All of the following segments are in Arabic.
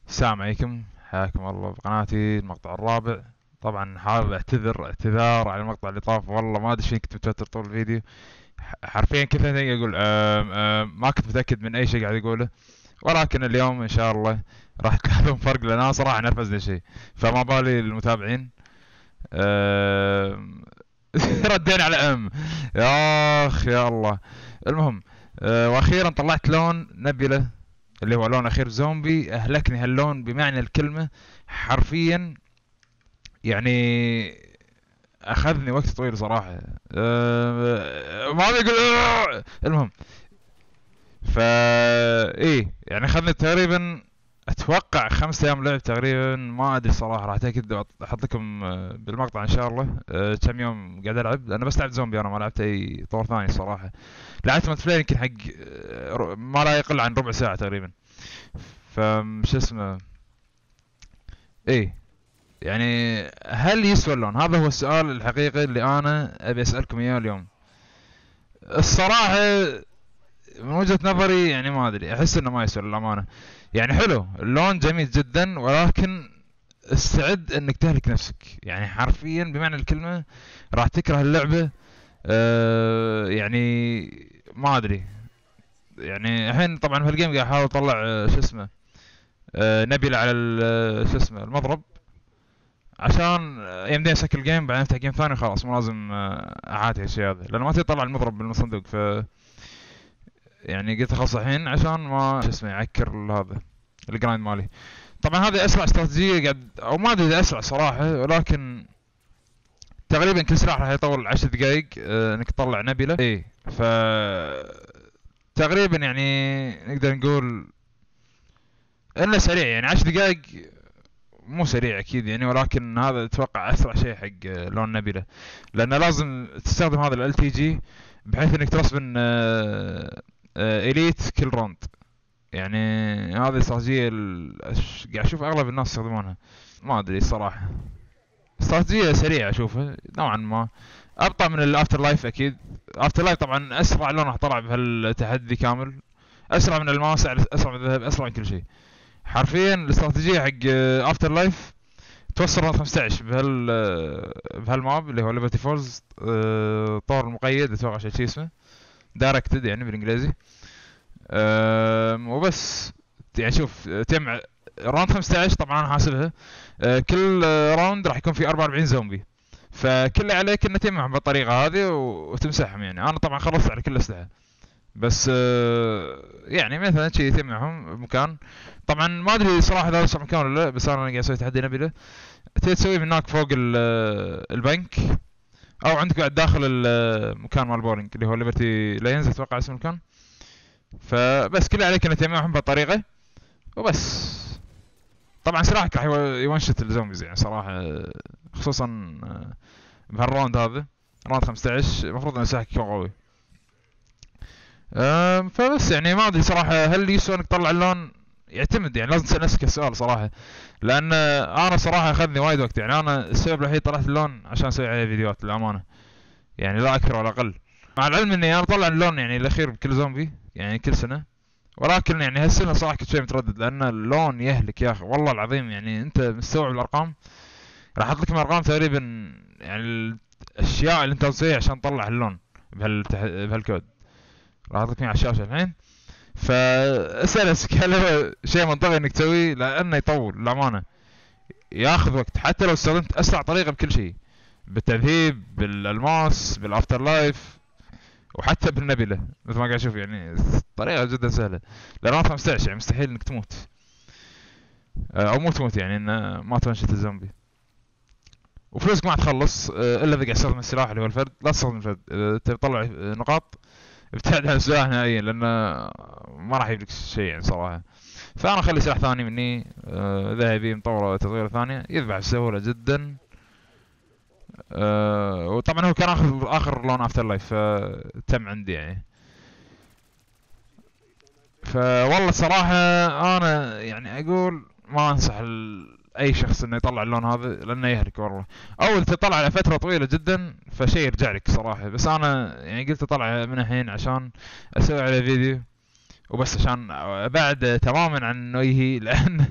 السلام عليكم، حياكم الله بقناتي المقطع الرابع. طبعا حابب اعتذار على المقطع اللي طاف، والله ما ادري شلون كنت متوتر طول الفيديو. حرفيا كنت اقول ما كنت متاكد من اي شيء قاعد اقوله، ولكن اليوم ان شاء الله راح تلاحظون فرق، لان انا صراحه نرفزني شيء، فما بالي المتابعين. آم، ردينا على يا اخ يا الله. المهم، واخيرا طلعت لون نبله، اللي هو لون اخير زومبي. اهلكني هاللون بمعنى الكلمه، حرفيا يعني. اخذني وقت طويل صراحه. ما ابي اقول المهم. فا ايه يعني اخذني تقريبا، اتوقع 5 ايام لعب تقريبا، ما ادري صراحه. راح اتاكد احط لكم بالمقطع ان شاء الله كم يوم قاعد العب، لان بس لعبت زومبي، انا ما لعبت اي طور ثاني صراحه. لعبت ملتي بلاير يمكن حق ما لا يقل عن ربع ساعه تقريبا. فمش اسمه ايه يعني. هل يسوى اللون؟ هذا هو السؤال الحقيقي اللي انا ابي اسالكم اياه اليوم. الصراحه من وجهه نظري يعني ما ادري، احس انه ما يسوى للامانه. يعني حلو، اللون جميل جدا، ولكن استعد انك تهلك نفسك، يعني حرفيا بمعنى الكلمه راح تكره اللعبه. يعني ما ادري. يعني الحين طبعا في الجيم قاعد احاول اطلع شو اسمه نبيله على شو اسمه المضرب، عشان يمديني اسكر الجيم بعدين افتح جيم ثاني خلاص، مو لازم اعاتي الشيء هذا، لانه ما تطلع المضرب من الصندوق. ف يعني قلت خلاص الحين عشان ما شو اسمه يعكر هذا الجرايند مالي. طبعا هذه اسرع استراتيجيه قاعد، او ما ادري اذا اسرع صراحه، ولكن تقريبا كل سلاح راح يطول 10 دقائق انك تطلع نبله. ايه ف تقريبا يعني نقدر نقول انه سريع، يعني 10 دقائق مو سريع اكيد يعني، ولكن هذا اتوقع اسرع شيء حق لون نبيله، لانه لازم تستخدم هذا ال تي جي بحيث انك ترسبن اليت كل راوند. يعني هذه الاستراتيجيه قاعد اشوف اغلب الناس يستخدمونها. ما ادري الصراحه، استراتيجيه سريعه اشوفها نوعا ما، ابطا من الافتر لايف اكيد. افتر لايف طبعا اسرع لون راح طلع بهالتحدي كامل، اسرع من الماس، اسرع من الذهب، اسرع من كل شيء. حرفيا الاستراتيجيه حق افتر لايف توصل راوند 15 بهالماب اللي هو ليبرتي فولز. طور المقيد اتوقع شيء اسمه دايركتد يعني بالانجليزي. وبس. يعني شوف تجمع راوند 15، طبعا انا حاسبها كل راوند راح يكون في 44 زومبي، فكل اللي عليك انك تجمعهم بالطريقه هذه وتمسحهم. يعني انا طبعا خلصت على كل الاسلحه، بس يعني مثلا شي تجمعهم بمكان. طبعا ما ادري صراحه اذا وصل مكان ولا لا، بس انا قاعد اسوي تحدي نبيله. تبي تسويه من هناك فوق البنك، او عندك بعد داخل المكان مال البولينج اللي هو ليبرتي لاينز اتوقع اسم المكان. فبس كل اللي عليك انك تجمعهم بالطريقه وبس. طبعا سلاحك راح يونشت الزومبيز يعني صراحه، خصوصا بهالراوند هذا، راوند 15 المفروض ان سلاحك يكون قوي. فبس يعني ما ادري صراحه، هل يسوى انك تطلع اللون؟ يعتمد، يعني لازم تسال نفسك السؤال صراحه، لان انا صراحه اخذني وايد وقت. يعني انا السبب الوحيد طلعت اللون عشان اسوي عليه فيديوهات للامانه، يعني لا اكثر ولا اقل. مع العلم اني انا اطلع اللون يعني الاخير بكل زومبي يعني كل سنه، ولكن يعني هالسنه صراحه كنت شوي متردد، لان اللون يهلك يا اخي والله العظيم. يعني انت مستوعب الارقام؟ راح احط لكم ارقام تقريبا، يعني الاشياء اللي انت تسويها عشان تطلع اللون بهالكود. راح احط لكم على الشاشه الحين. فاسال نفسك هل هو شيء منطقي انك تسويه؟ لانه يطول للامانه، ياخذ وقت، حتى لو استخدمت اسرع طريقه بكل شيء، بالتذهيب، بالالماس، بالافتر لايف، وحتى بالنبله مثل ما قاعد اشوف. يعني طريقه جدا سهله، لان 15 يعني مستحيل انك تموت، او مو تموت يعني انه ما تنشط الزومبي. وفلوسك ما تخلص الا اذا قاعد تستخدم السلاح اللي هو الفرد. لا تستخدم الفرد، تبي تطلع نقاط ابتعد عن السلاح نهائيا، لانه ما راح يجيب لك شيء يعني صراحه. فانا اخلي سلاح ثاني مني ذهبي مطوره تطويره ثانيه يذبح بسهوله جدا. وطبعا هو كان اخر لون افتر لايف فتم عندي يعني. فوالله صراحة انا يعني اقول ما انصح اي شخص انه يطلع اللون هذا، لانه يهلك والله. او اذا تطلع على فترة طويلة جدا فشيء يرجع لك صراحة، بس انا يعني قلت اطلع من الحين عشان اسوي عليه فيديو، وبس عشان ابعد تماما عن انه يهي، لان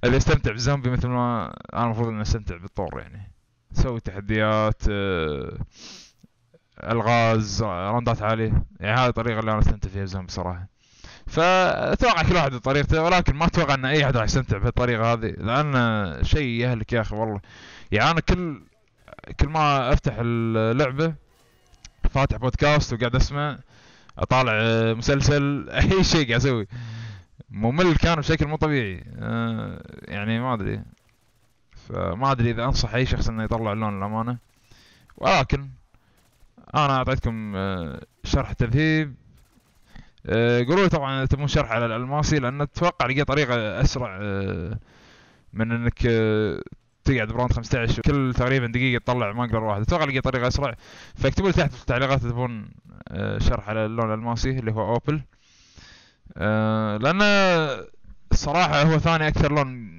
اللي يستمتع بالزومبي مثل ما انا المفروض اني استمتع بالطور يعني. تسوي تحديات، الغاز، راوندات عالية، يعني هذه الطريقة اللي انا استمتع فيها بالزومبي صراحة. فاتوقع كل واحد بطريقته، ولكن ما اتوقع ان اي احد راح يستمتع بهالطريقة هذه، لان شيء يهلك يا اخي والله. يعني انا كل ما افتح اللعبة فاتح بودكاست وقاعد اسمع، اطالع مسلسل، اي شيء قاعد اسوي، ممل كان بشكل مو طبيعي. يعني ما ادري، فما ادري اذا انصح اي شخص انه يطلع اللون للامانه. ولكن انا اعطيتكم شرح تذهيب. قولوا لي طبعا اذا تبون شرح على الالماسي، لان اتوقع لقيت طريقه اسرع من انك تقعد براوند 15 كل تقريبا دقيقه تطلع مانجلر واحد. اتوقع لقيت طريقه اسرع. فاكتبوا لي تحت في التعليقات اذا تبون شرح على اللون الالماسي اللي هو اوبل. لان الصراحه هو ثاني اكثر لون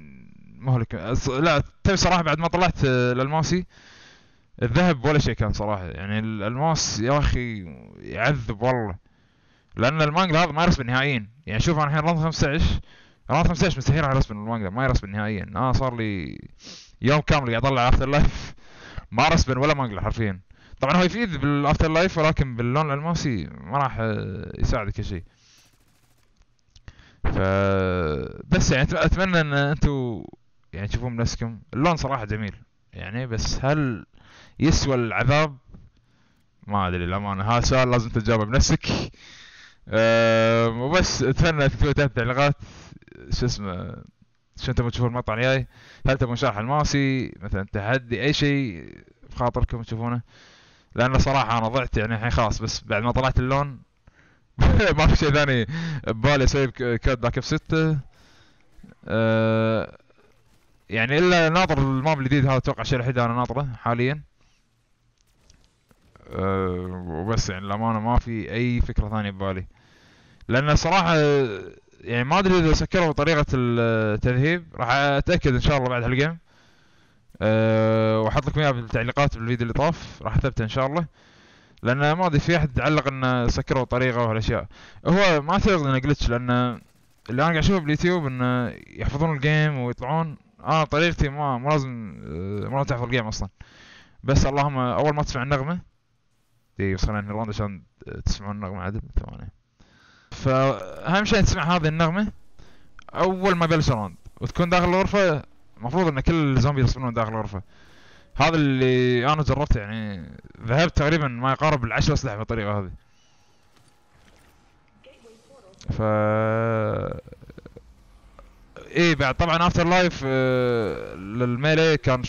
مهلك. لا تبي صراحه بعد ما طلعت الالماسي، الذهب ولا شيء كان صراحه. يعني الالماس يا اخي يعذب والله، لان المانجا هذا ما يرسب نهائيا. يعني شوف انا الحين راوند 15، راوند 15 مستحيل راح يرسب المانجا، ما يرسب نهائيا. انا صار لي يوم كامل قاعد اطلع افتر لايف ما رسبن ولا مانجا حرفيا. طبعا هو يفيد بالافتر لايف، ولكن باللون الالماسي ما راح يساعدك شيء. ف بس يعني اتمنى ان انتم يعني تشوفون بنفسكم. اللون صراحه جميل يعني، بس هل يسوى العذاب؟ ما ادري للامانه، هذا سؤال لازم تجاوبه بنفسك. وبس اتمنى تكتبوا تحت التعليقات شو اسمه، شو تبون تشوفون المقطع الجاي. هل تبون شرح الماسي مثلا، تحدي، اي شيء بخاطركم تشوفونه؟ لان صراحه انا ضعت يعني الحين خلاص، بس بعد ما طلعت اللون ما في شيء ثاني ببالي اسوي كود باك اب 6. يعني الا ناطر الماب الجديد هذا، اتوقع الشيء الوحيد انا ناطره حاليا. وبس يعني الامانه ما في اي فكره ثانيه ببالي، لان صراحه يعني ما ادري اذا سكروا طريقه التذهيب. راح اتاكد ان شاء الله بعد هالجيم، واحط لكم اياها بالتعليقات بالفيديو اللي طاف، راح اثبته ان شاء الله. لان ما ادري في احد تعلق ان سكروا طريقه وهالاشياء. هو ما اعتقد انه جلتش، لان اللي انا قاعد اشوفه باليوتيوب انه يحفظون الجيم ويطلعون. انا طريقتي مو لازم ما لازم تحفظ الجيم اصلا، بس اللهم اول ما تسمع النغمه دي وصلنا الراوند عشان تسمعون النغمه عدل ثواني. فاهم شيء تسمع هذه النغمه اول ما يبلش الراوند وتكون داخل الغرفه. المفروض ان كل الزومبي يصيرون داخل الغرفه. هذا اللي انا جربته يعني، ذهبت تقريبا ما يقارب ال10 اسلحه بالطريقه هذه. ف ايه بعد طبعا افتر لايف للميلي كان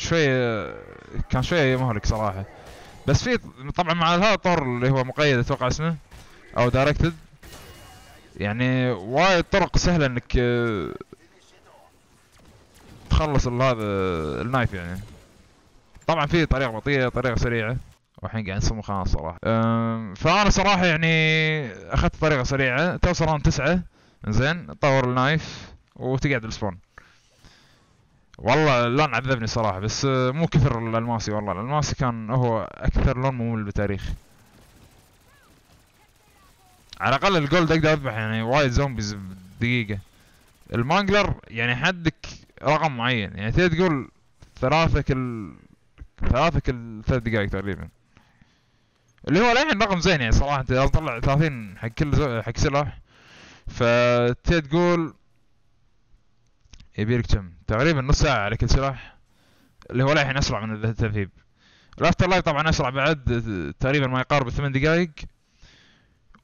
شويه مهلك صراحه. بس في طبعا مع هذا الطور اللي هو مقيد اتوقع اسمه او دايركتد، يعني وايد طرق سهله انك تخلص هذا النايف يعني. طبعا في طريقه بطيئه، طريقه سريعه، والحين قاعد نصمم خلاص صراحه. فانا صراحه يعني اخذت طريقه سريعه توصل راوند 9 زين، تطور النايف وتقعد بالسبون. والله اللون عذبني صراحه، بس مو كثر الالماسي. والله الالماسي كان هو اكثر لون ممل بالتاريخ. على الاقل الجولد اقدر اذبح يعني وايد زومبيز بدقيقه. المانجلر يعني حدك رقم معين، يعني تقدر تقول ثلاثة كل 3 دقائق تقريبا، اللي هو الحين رقم زين يعني صراحه. انت لازم تطلع 30 حق سلاح، فتقدر تقول يبيلك كم تقريبا نص ساعه على كل سلاح، اللي هو الحين اسرع من التذهيب. الافتر لايف طبعا اسرع بعد، تقريبا ما يقارب 8 دقائق.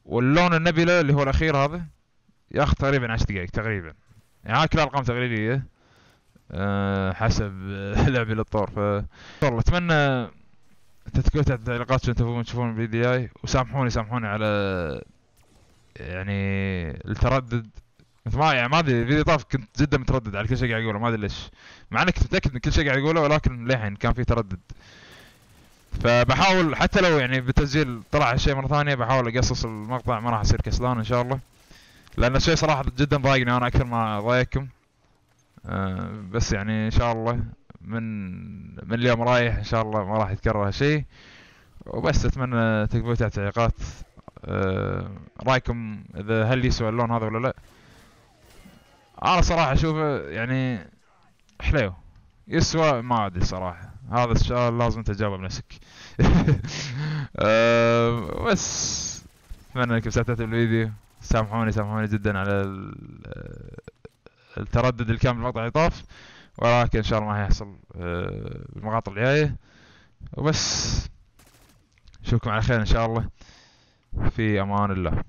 واللون النبله اللي هو الاخير هذا ياخذ تقريبا 10 دقائق تقريبا. يعني هاي كلها ارقام تقريبيه حسب لعبي للطور. والله اتمنى تكتبوا تحت التعليقات شو تبون تشوفون الفيديو جاي. وسامحوني على يعني التردد. مثل ما يعني ما ادري الفيديو طاف كنت جدا متردد على كل شيء قاعد اقوله، ما ادري ليش، مع اني كنت متاكد من كل شيء قاعد اقوله، ولكن للحين كان في تردد. فبحاول حتى لو يعني بالتسجيل طلع هالشيء مره ثانيه بحاول اقصص المقطع، ما راح اصير كسلان ان شاء الله، لان الشيء صراحه جدا ضايقني انا اكثر ما ضايقكم. بس يعني ان شاء الله من اليوم رايح ان شاء الله ما راح يتكرر هالشيء. وبس اتمنى تكتبوا تحت التعليقات رايكم اذا هل يسوى اللون هذا ولا لا. انا صراحه اشوفه يعني حليو يسوى؟ ما ادري صراحة، هذا السؤال لازم تجاوبه بنفسك. بس اتمنى انكم استمتعتوا بالفيديو. سامحوني جدا على التردد اللي كان بالمقطع اللي طاف، ولكن ان شاء الله ما هيحصل بالمقاطع الجاية. وبس، اشوفكم على خير ان شاء الله، في امان الله.